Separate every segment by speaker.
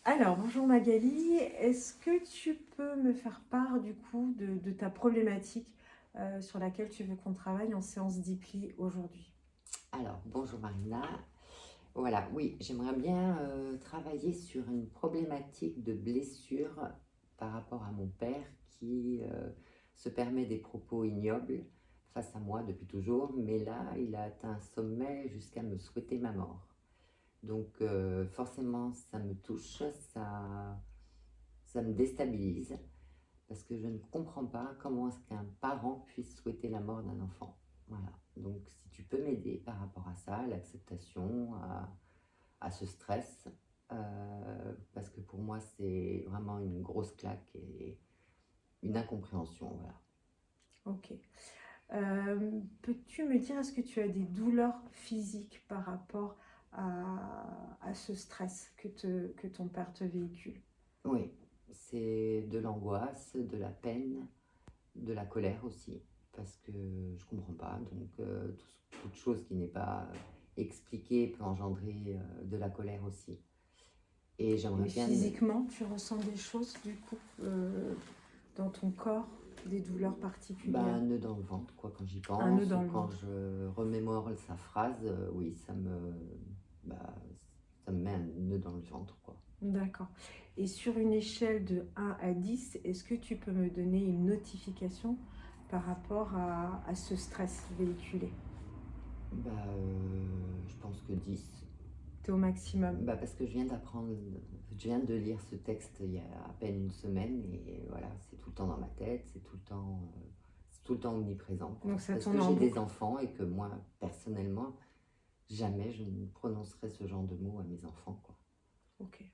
Speaker 1: Alors, bonjour Magali, est-ce que tu peux me faire part du coup de ta problématique sur laquelle tu veux qu'on travaille en séance d'IPLI aujourd'hui?
Speaker 2: Alors, bonjour Marina. Voilà, oui, j'aimerais bien travailler sur une problématique de blessure par rapport à mon père qui se permet des propos ignobles face à moi depuis toujours, mais là, il a atteint un sommet jusqu'à me souhaiter ma mort. Donc, forcément, ça me touche, ça me déstabilise, parce que je ne comprends pas comment est-ce qu'un parent puisse souhaiter la mort d'un enfant. Voilà. Donc, si tu peux m'aider par rapport à ça, à l'acceptation, à ce stress, parce que pour moi, c'est vraiment une grosse claque et une incompréhension. Voilà.
Speaker 1: Ok. Peux-tu me dire, est-ce que tu as des douleurs physiques par rapport à ce stress que ton père te véhicule?
Speaker 2: Oui, c'est de l'angoisse, de la peine, de la colère aussi, parce que je comprends pas. Donc, toute chose qui n'est pas expliquée peut engendrer de la colère aussi. Et j'aimerais
Speaker 1: Et
Speaker 2: bien.
Speaker 1: physiquement, tu ressens des choses du coup dans ton corps, des douleurs particulières?
Speaker 2: Un nœud dans le ventre, quoi, quand j'y
Speaker 1: Un nœud
Speaker 2: pense, ou
Speaker 1: dans le
Speaker 2: quand
Speaker 1: ventre.
Speaker 2: je remémore sa phrase, oui, bah, ça me met un nœud dans le ventre, quoi.
Speaker 1: D'accord. Et sur une échelle de 1 à 10, est-ce que tu peux me donner une notification par rapport à ce stress véhiculé?
Speaker 2: Je pense que 10.
Speaker 1: Tu es au maximum.
Speaker 2: Parce que je viens de lire ce texte il y a à peine une semaine, et voilà, c'est tout le temps dans ma tête, c'est tout le temps omniprésent, quoi.
Speaker 1: Donc ça
Speaker 2: Parce
Speaker 1: tourne
Speaker 2: que
Speaker 1: en
Speaker 2: j'ai des
Speaker 1: boucle.
Speaker 2: enfants et que moi, personnellement, jamais je ne prononcerai ce genre de mots à mes enfants, quoi.
Speaker 1: Ok,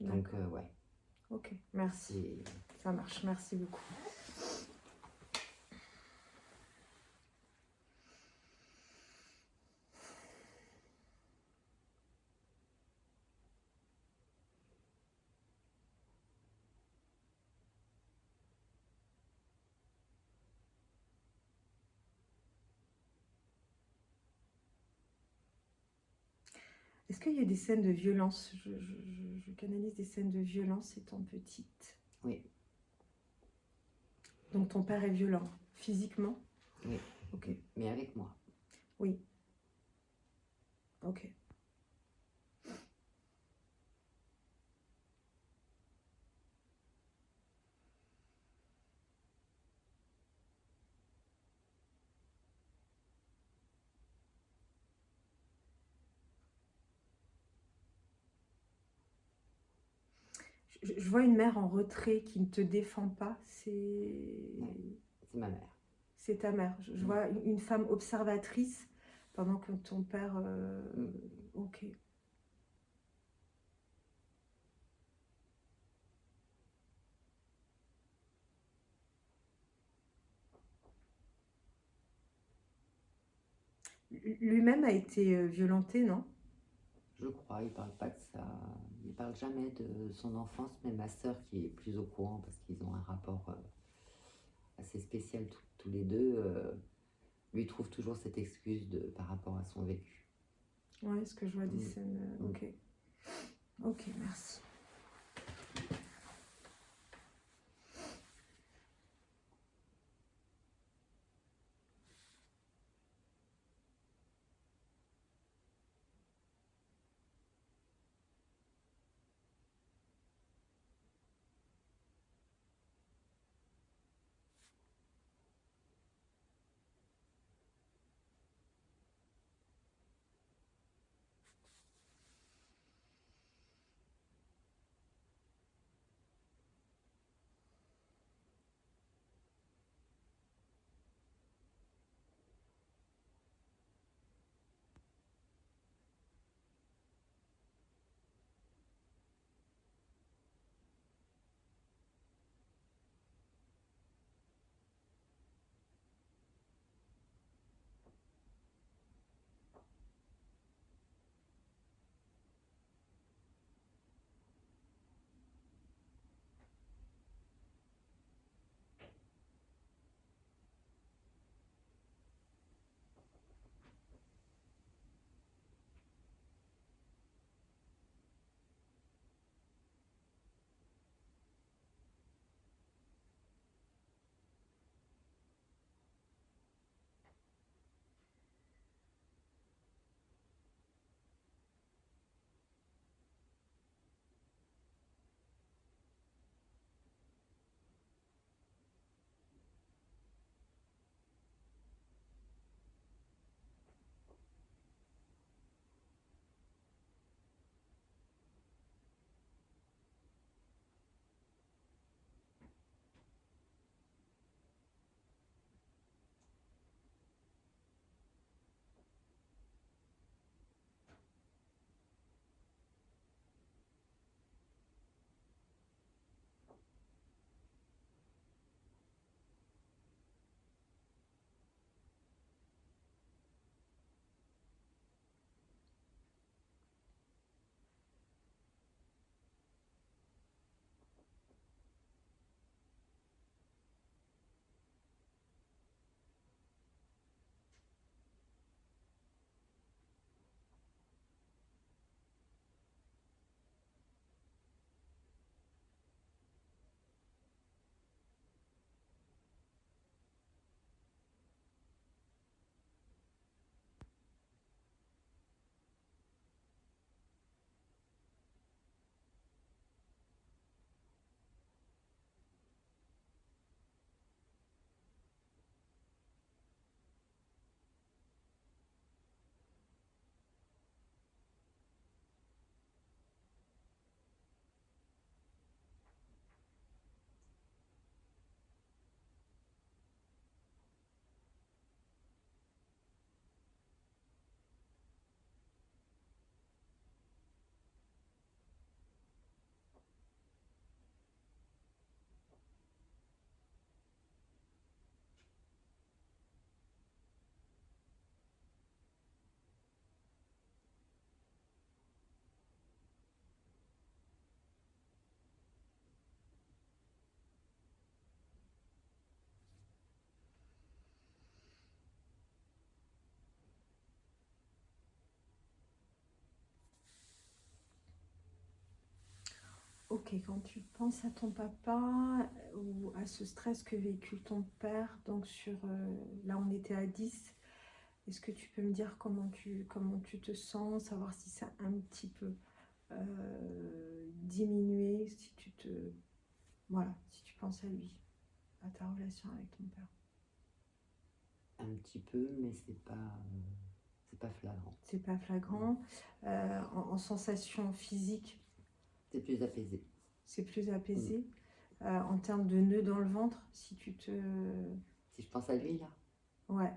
Speaker 2: Donc,
Speaker 1: d'accord.
Speaker 2: ouais,
Speaker 1: Ok, merci.
Speaker 2: c'est.
Speaker 1: Ça marche, merci beaucoup. Est-ce qu'il y a des scènes de violence? Je canalise des scènes de violence étant petite.
Speaker 2: Oui,
Speaker 1: Donc ton père est violent, physiquement?
Speaker 2: oui,
Speaker 1: Ok,
Speaker 2: mais avec moi.
Speaker 1: oui, ok. Je vois une mère en retrait qui ne te défend pas.
Speaker 2: Ouais, c'est ma mère.
Speaker 1: C'est ta mère. Je vois une femme observatrice pendant que ton père.
Speaker 2: Mm.
Speaker 1: Ok. Lui-même a été violenté, non?
Speaker 2: Je crois, il parle pas de ça. Il parle jamais de son enfance, mais ma sœur qui est plus au courant parce qu'ils ont un rapport assez spécial tous les deux, lui trouve toujours cette excuse par rapport à son vécu.
Speaker 1: Ouais, est-ce que je vois des
Speaker 2: Mm.
Speaker 1: scènes.
Speaker 2: Mm.
Speaker 1: Ok. Ok, merci. Ok, quand tu penses à ton papa ou à ce stress que véhicule ton père, donc là on était à 10. Est-ce que tu peux me dire comment tu te sens, savoir si ça a un petit peu diminué, voilà, si tu penses à lui, à ta relation avec ton père.
Speaker 2: Un petit peu, mais c'est pas flagrant.
Speaker 1: C'est pas flagrant. En sensation physique,
Speaker 2: C'est plus apaisé.
Speaker 1: c'est plus apaisé. En termes de nœuds dans le ventre, si tu te...
Speaker 2: Si je pense à lui, là,
Speaker 1: Ouais,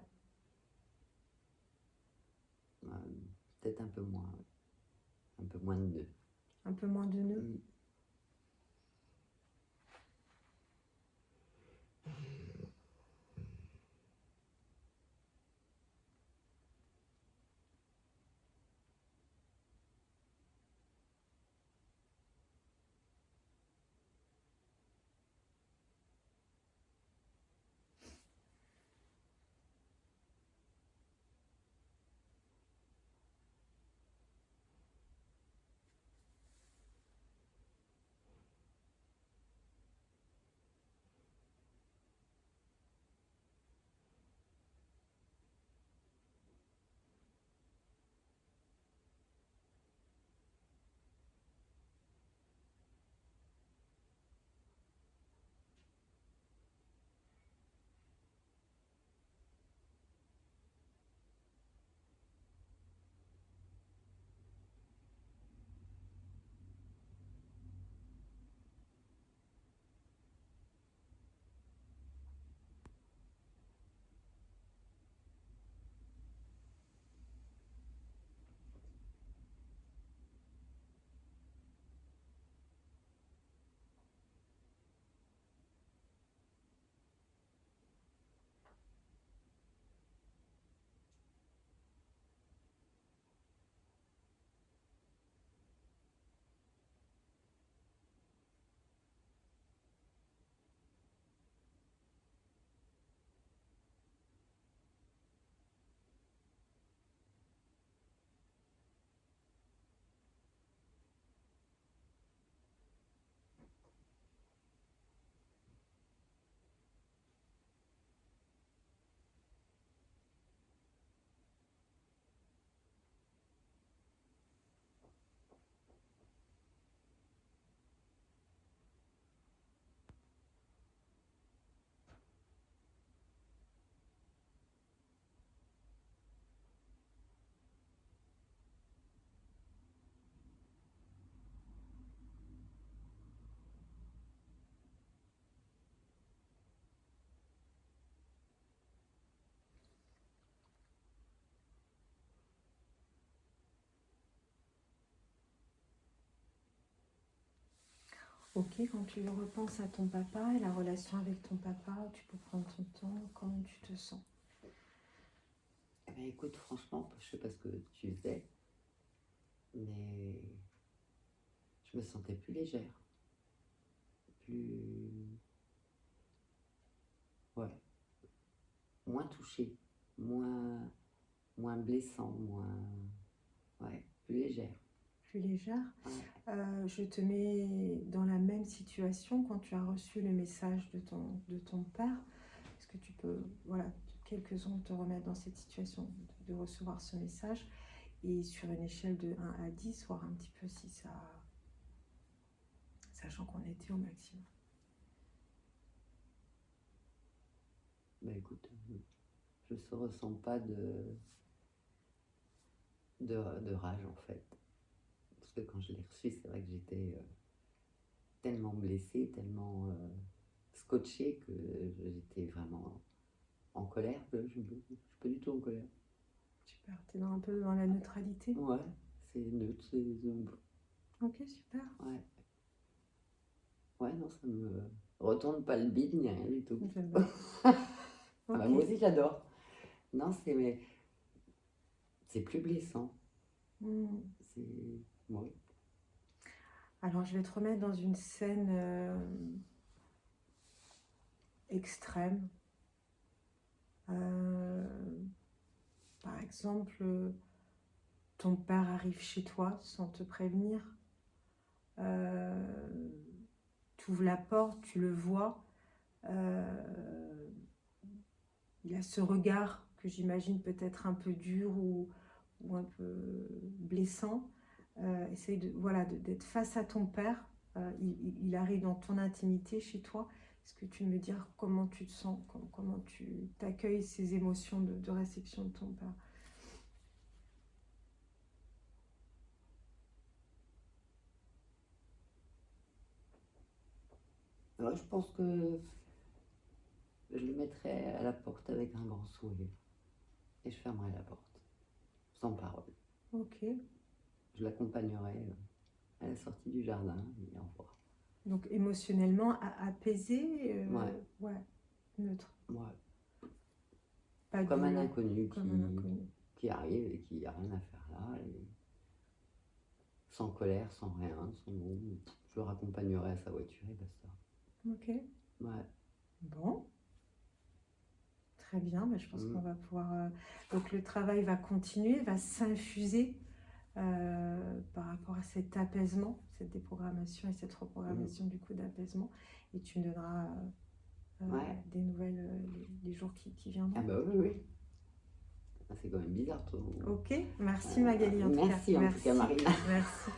Speaker 2: euh, peut-être un peu moins. Un peu moins de nœuds.
Speaker 1: un peu moins de nœuds.
Speaker 2: Mm.
Speaker 1: Ok, quand tu repenses à ton papa et la relation avec ton papa, tu peux prendre ton temps, comment tu te sens?
Speaker 2: Eh ben, écoute, franchement, je sais pas ce que tu faisais, mais je me sentais plus légère, plus, ouais, moins touchée, moins blessant, ouais, plus légère.
Speaker 1: Plus légère.
Speaker 2: Ouais.
Speaker 1: Je te mets dans la même situation quand tu as reçu le message de ton père. Est-ce que tu peux, voilà, quelques secondes te remettre dans cette situation de recevoir ce message et sur une échelle de 1 à 10, voir un petit peu si ça, sachant qu'on était au maximum.
Speaker 2: Ben écoute, je ne ressens pas de rage en fait. Parce que quand je l'ai reçu, c'est vrai que j'étais tellement blessée, tellement scotchée que j'étais vraiment en colère. Je ne suis pas du tout en colère.
Speaker 1: Super, tu es un peu dans la neutralité.
Speaker 2: Ouais, c'est neutre,
Speaker 1: Ok, super.
Speaker 2: ouais. Ouais, non, ça me retourne pas le bide ni rien du tout. Ah bah,
Speaker 1: Ok.
Speaker 2: moi aussi j'adore. Non, c'est plus blessant.
Speaker 1: Hmm.
Speaker 2: C'est. Ouais.
Speaker 1: Alors, je vais te remettre dans une scène extrême. Euh, Par exemple, ton père arrive chez toi sans te prévenir. tu ouvres la porte, tu le vois. Il a ce regard que j'imagine peut-être un peu dur ou un peu blessant. Essaye d'être face à ton père. Il arrive dans ton intimité chez toi. Est-ce que tu me dire comment tu te sens, comment tu t'accueilles ces émotions de réception de ton père?
Speaker 2: Ouais, je pense que je le mettrais à la porte avec un grand sourire et je fermerai la porte, sans parole.
Speaker 1: Ok.
Speaker 2: Je l'accompagnerai à la sortie du jardin et au revoir.
Speaker 1: Donc émotionnellement apaisé,
Speaker 2: Ouais.
Speaker 1: neutre.
Speaker 2: Ouais.
Speaker 1: Pas
Speaker 2: Comme un
Speaker 1: dur,
Speaker 2: inconnu
Speaker 1: comme un inconnu.
Speaker 2: qui arrive et qui n'a rien à faire là. Et sans colère, sans rien, sans bon. Je le raccompagnerai à sa voiture et basta.
Speaker 1: Ok.
Speaker 2: Ouais.
Speaker 1: Bon. Très bien, je pense qu'on va pouvoir... Donc le travail va continuer, va s'infuser par rapport à cet apaisement, cette déprogrammation et cette reprogrammation du coup d'apaisement. Et tu me donneras des nouvelles les jours qui viendront.
Speaker 2: Ah bah oui. C'est quand même bizarre, toi.
Speaker 1: Ok, merci Magali en tout cas.
Speaker 2: Merci en tout cas, Marina.
Speaker 1: Merci.